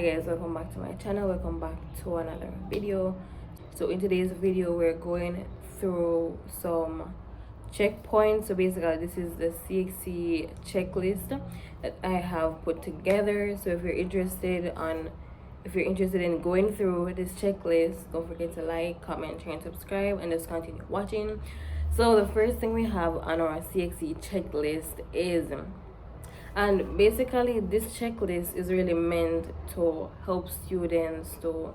guys, welcome back to my channel. Welcome back to another video. So in today's video we're going through some checkpoints. So basically this is the CXC checklist that I have put together. So if you're interested in going through this checklist, don't forget to like, comment, share, and subscribe, and just continue watching. So the first thing we have on our CXC checklist is, and basically this checklist is really meant to help students to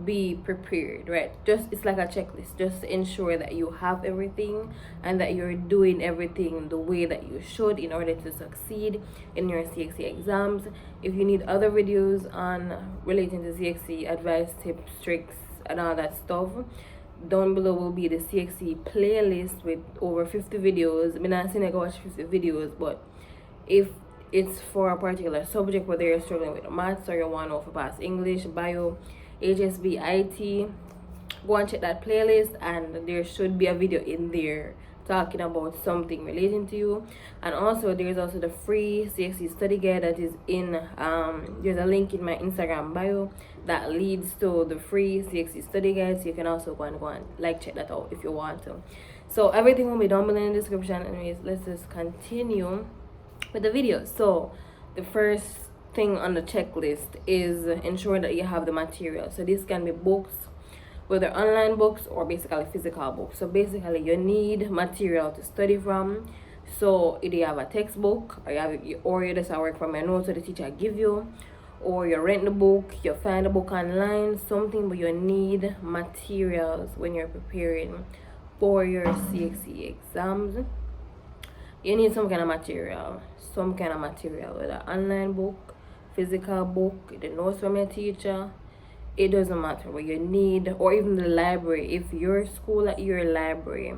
be prepared, right? Just it's like a checklist, just to ensure that you have everything and that you're doing everything the way that you should in order to succeed in your CXC exams. If you need other videos on relating to CXC advice, tips, tricks, and all that stuff, down below will be the CXC playlist with over 50 videos. I'm not saying I go watch 50 videos, but if it's for a particular subject, whether you're struggling with maths or you want to know for past English, bio, HSB, IT, go and check that playlist, and there should be a video in there talking about something relating to you. And also there's also the free CXC study guide that is in there's a link in my Instagram bio that leads to the free CXC study guide, so you can also go and like check that out if you want to. So everything will be down below in the description. Anyways, let's just continue with the video. So the first thing on the checklist is ensuring that you have the material. So this can be books, whether online books or basically physical books. So basically you need material to study from. So either you have a textbook, or you just work from your notes that the teacher give you, or you rent the book, you find the book online, something, but you need materials when you're preparing for your CXC exams. You need some kind of material, whether online book, physical book, the notes from your teacher. It doesn't matter what you need, or even the library. If your school at your library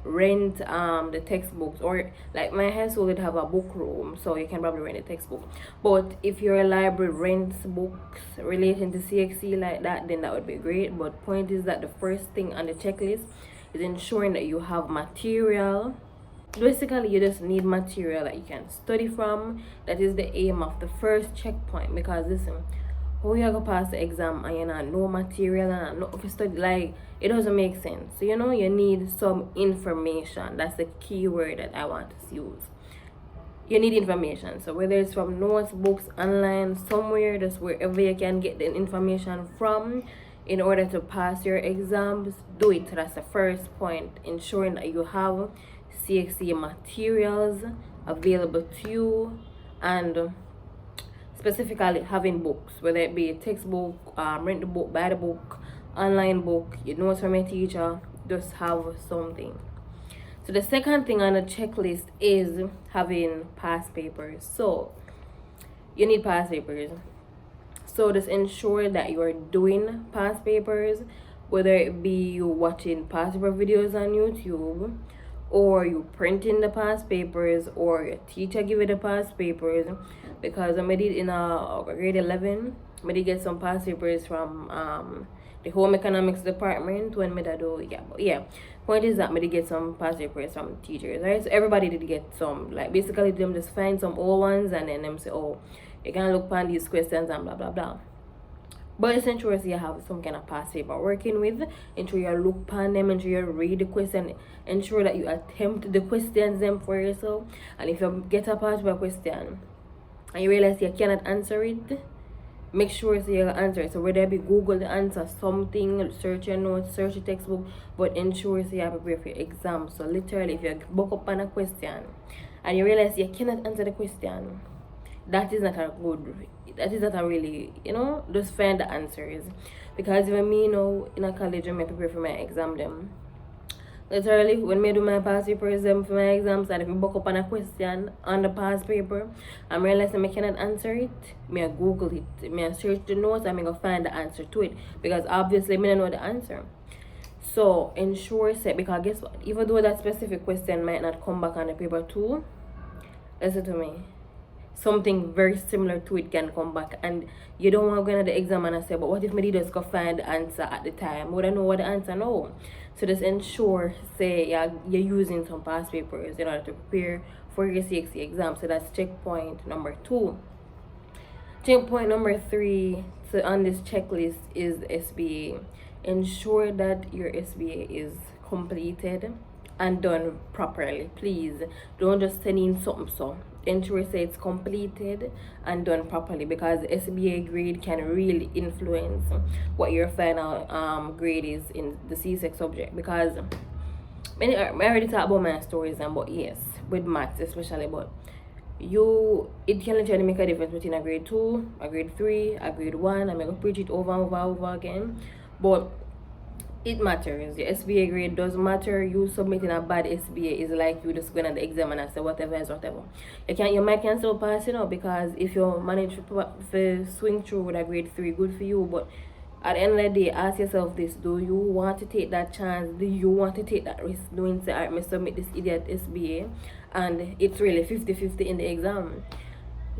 rent the textbooks, or like my high school would have a book room, so you can probably rent a textbook. But if your library rents books relating to CXC like that, then that would be great. But point is that the first thing on the checklist is ensuring that you have material. Basically you just need material that you can study from. That is the aim of the first checkpoint, because listen, how you gonna pass the exam and you not no material and not for study, like it doesn't make sense. So you need some information. That's the key word that I want to use. You need information. So whether it's from notes, books, online, somewhere, just wherever you can get the information from in order to pass your exams, do it. So that's the first point, ensuring that you have CXC materials available to you, and specifically having books, whether it be a textbook, rent the book, buy the book, online book, your notes from your teacher, just have something. So the second thing on the checklist is having past papers. So you need past papers. So just ensure that you are doing past papers, whether it be you watching past paper videos on YouTube, or you printing the past papers, or your teacher give you the past papers. Because I did in grade 11, I did get some past papers from the home economics department when I do, point is that I did get some past papers from teachers, right? So everybody did get some, like basically them just find some old ones and then them say, oh, you can look on these questions and blah blah blah. But it's ensure you have some kind of past paper working with. Ensure you look upon them, ensure you read the question, ensure that you attempt the questions them for yourself. And if you get a past paper question and you realize you cannot answer it, make sure you answer it. So whether it be Google the answer, something, search your notes, search your textbook, but ensure you are prepared for your exam. So literally, if you book up on a question and you realize you cannot answer the question, that is not a really, just find the answers. Because even me now in a college, when I prepare for my exam them, literally when I do my past papers them for my exams, and if I book up on a question on the past paper and realize I cannot answer it, I Google it, I search the notes, and I go find the answer to it, because obviously I don't know the answer. So ensure because guess what, even though that specific question might not come back on the paper too, listen to me, something very similar to it can come back, and you don't want to go into the exam and say, but what if me just go find the answer at the time? Would I know what the answer? No. So just ensure you're using some past papers in order to prepare for your CXC exam. So that's checkpoint number 2. Checkpoint number 3 on this checklist is SBA. Ensure that your SBA is completed and done properly. Please don't just send in something. So ensure say it's completed and done properly, because SBA grade can really influence what your final grade is in the CSEC subject. Because I already talked about my stories, and but yes, with maths especially, but it can literally make a difference between a grade 2, a grade 3, a grade 1. I'm gonna preach it over and over again, but it matters. Your SBA grade does matter. You submitting a bad SBA is like you just going at the exam and say whatever is whatever. You might can still pass, because if you manage to swing through with a grade 3, good for you. But at the end of the day, ask yourself this: do you want to take that chance? Do you want to take that risk? Doing say, alright, me submit this idiot SBA and it's really 50-50 in the exam.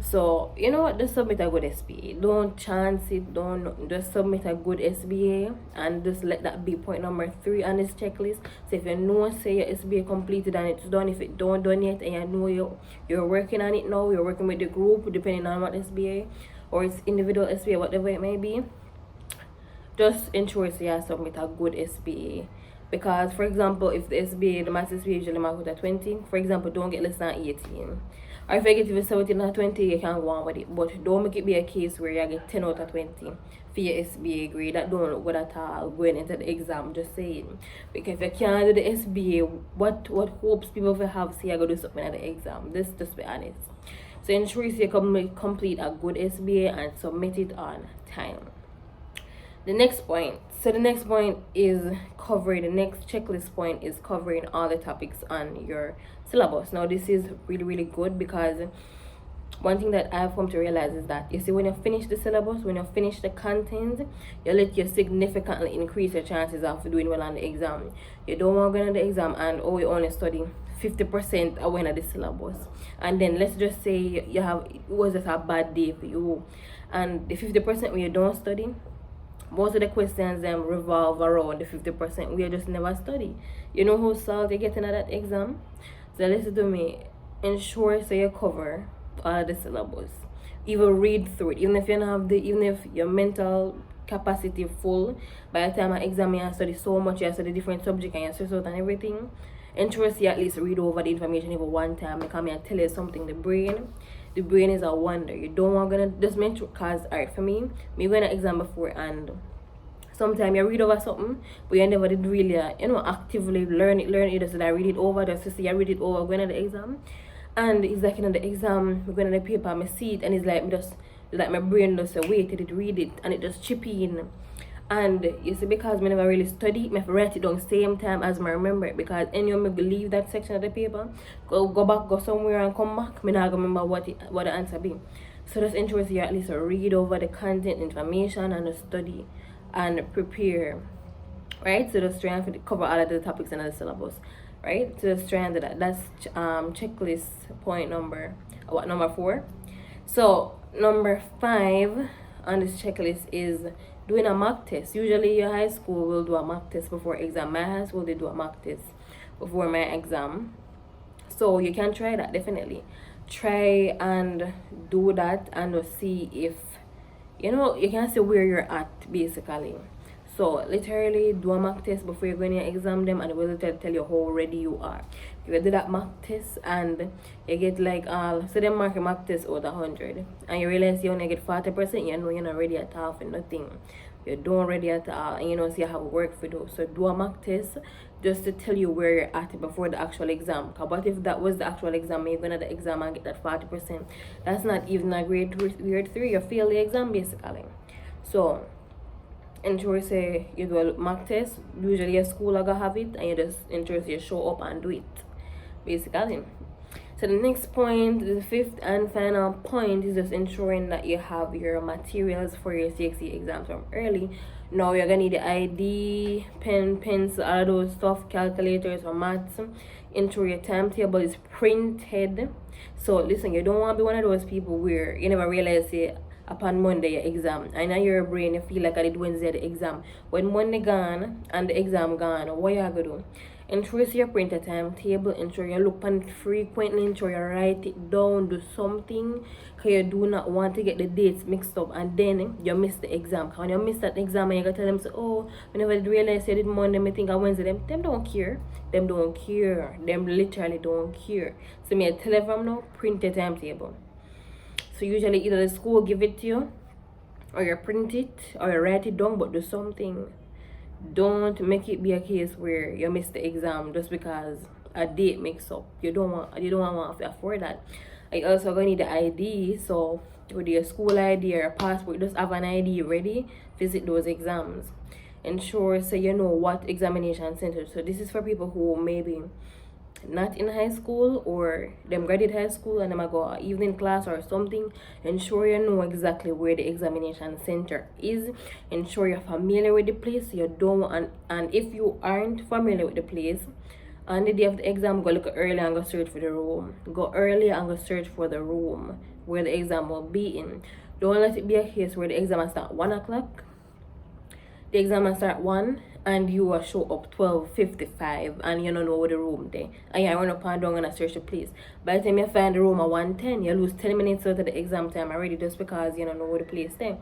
So you know what, just submit a good SBA. Don't chance it. Don't just submit a good SBA, and just let that be point number 3 on this checklist. So if you know say your SBA completed and it's done, if it don't done yet and you know you're working on it now, you're working with the group depending on what SBA or it's individual SBA, whatever it may be, just ensure so you submit a good SBA. Because for example, if the SBA, the maths SBA usually mark with a 20, for example, don't get less than 18. Or if you get even 17 out of 20, you can go on with it. But don't make it be a case where you get 10 out of 20 for your SBA grade. That don't look good at all going into the exam, just saying. Because if you can't do the SBA, what hopes people will have say you're going to do something at the exam? This, just be honest. So ensure you complete a good SBA and submit it on time. The next point is covering, the next checklist point is covering all the topics on your syllabus. Now this is really good, because one thing that I've come to realize is that, you see, when you finish the syllabus, when you finish the content, you significantly increase your chances of doing well on the exam. You don't want to go on the exam and you only study 50% away of the syllabus, and then let's just say it was just a bad day for you, and the 50% where you don't study, most of the questions revolve around the 50% we just never study. You know how salt you're getting at that exam? So listen to me. Ensure so you cover all the syllabus. Even read through it. Even if you don't have even if your mental capacity full, by the time I exam you study so much, you study different subject and you stress out and everything. Ensure so you at least read over the information even one time. Because I tell you something, the brain is a wonder. You don't want to just make sure, because alright, for me going to exam before, and sometimes you read over something but you never did really actively learn it. Just I read it over just to see I read it over going to the exam, and it's like the exam going to the paper, I see it and it's like my brain just waited it, read it, and it just chip in. And you see, because I never really study, I have to write it down same time as I remember it, because anyone may leave that section of the paper, go back, go somewhere and come back, I not remember what the answer be. So just ensure you at least read over the content information and study and prepare, right? So just try and cover all of the topics in the syllabus, right? So just try and do that. That's checklist point number 4. So number 5 on this checklist is doing a mock test. Usually your high school will do a mock test before exam. My high school, they do a mock test before my exam. So you can try that, definitely. Try and do that and see if, you can see where you're at, basically. So literally do a mock test before you go in your exam them, and it will tell you how ready you are. If you do that mock test and you get like so they mark your mock test out of 100 and you realize you only get 40%, you know you're not ready at all for nothing. You don't ready at all, and so you have work for do. So do a mock test just to tell you where you're at before the actual exam. Because what if that was the actual exam, you're gonna the exam and get that 40%? That's not even a grade 3. You fail the exam, basically. So ensure say you do a mock test. Usually your school are gonna have it, and you just ensure you show up and do it, basically. So the next point, the 5th and final point, is just ensuring that you have your materials for your CXC exams from early. Now you're gonna need the ID, pen, pencil, all those stuff, calculators for maths. Ensure your timetable is printed. So listen, you don't want to be one of those people where you never realize upon Monday your exam, and in your brain you feel like I did Wednesday the exam. When Monday gone and the exam gone, what you gonna do? Ensure your printer timetable, ensure you look on it frequently, ensure you write it down, do something, because you do not want to get the dates mixed up and then you miss the exam. When you miss that exam and you gotta tell them, so, oh, whenever they realize you did Monday, I think I Wednesday, them don't care. Them don't care. Them literally don't care. So me I tell them now, print your timetable. So usually either the school give it to you, or you print it, or you write it down, but do something. Don't make it be a case where you miss the exam just because a date mix up. You don't want to afford that. I also gonna need the ID, so with your school ID or passport, just have an ID ready, visit those exams. Ensure so you know what examination center. So this is for people who maybe not in high school or them graduate high school and them a go evening class or something. Ensure you know exactly where the examination center is. Ensure you're familiar with the place. You don't and if you aren't familiar with the place, on the day of the exam, go look early and go search for the room. Go early and go search for the room where the exam will be in. Don't let it be a case where the exam will start 1 o'clock. The exam will start 1 and you will show up 12:55 and you don't know where the room there. And you run up and down and search the place. By the time you find the room at 1:10, you lose 10 minutes out of the exam time already just because you don't know where the place there.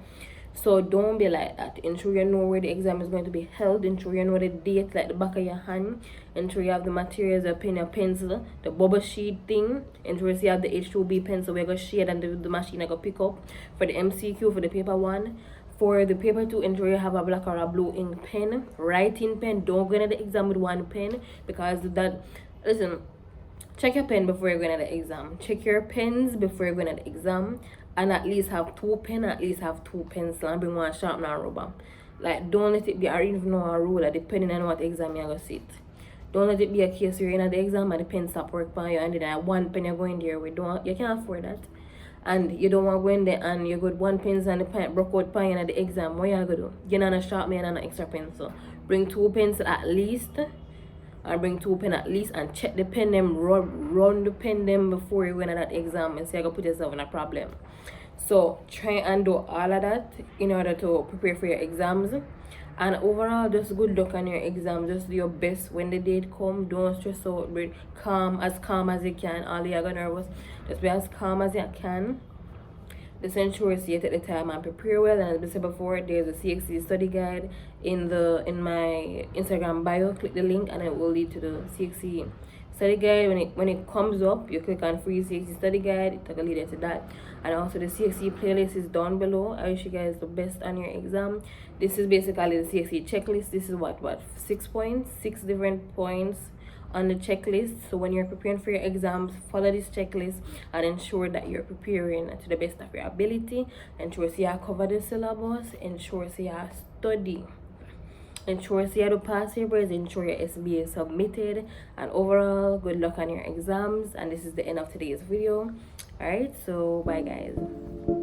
So don't be like that. Ensure you know where the exam is going to be held. Ensure you know the date like the back of your hand. Ensure you have the materials, your pen, your pencil, the bubble sheet thing. Ensure you have the H2B pencil where you go shade and the machine I go pick up. For the MCQ, for the paper 1. For the paper 2, ensure you have a black or a blue ink pen. Writing pen. Don't go into the exam with one pen because that, listen, check your pen before you're going to the exam. Check your pens before you're going to the exam. And at least have 2 pens, at least have 2 pencils, and bring one sharpener and rubber. Like, don't let it be, or even know a ruler, depending on what exam you're going to sit. Don't let it be a case where you're in the exam and the pen stop work for you, and then one pen you're going there with. You can't afford that. And you don't want to go in there and you got 1 pencil and the pen broke out for you at the exam. What you going to do? You're not a sharpener and an extra pencil. Bring 2 pencils at least. And bring 2 pen at least and check the pen them, run the pen them before you go into that exam and so you're going to put yourself in a problem. So try and do all of that in order to prepare for your exams. And overall, just good luck on your exam. Just do your best when the date come. Don't stress out. Be calm as you can. All you are nervous, just be as calm as you can. Just ensure you take the time and prepare well. And as I said before, there's a CXC study guide in my Instagram bio. Click the link and it will lead to the CXC study guide. When it comes up, you click on free CXC study guide. It will lead you to that. And also the CXC playlist is down below. I wish you guys the best on your exam. This is basically the CXC checklist. This is what 6 points, 6 different points on the checklist. So when you're preparing for your exams, follow this checklist and ensure that you're preparing to the best of your ability. Ensure you cover the syllabus. Ensure you study. Ensure you do pass papers. Ensure your SB is submitted. And overall, good luck on your exams. And this is the end of today's video. Alright, so bye guys.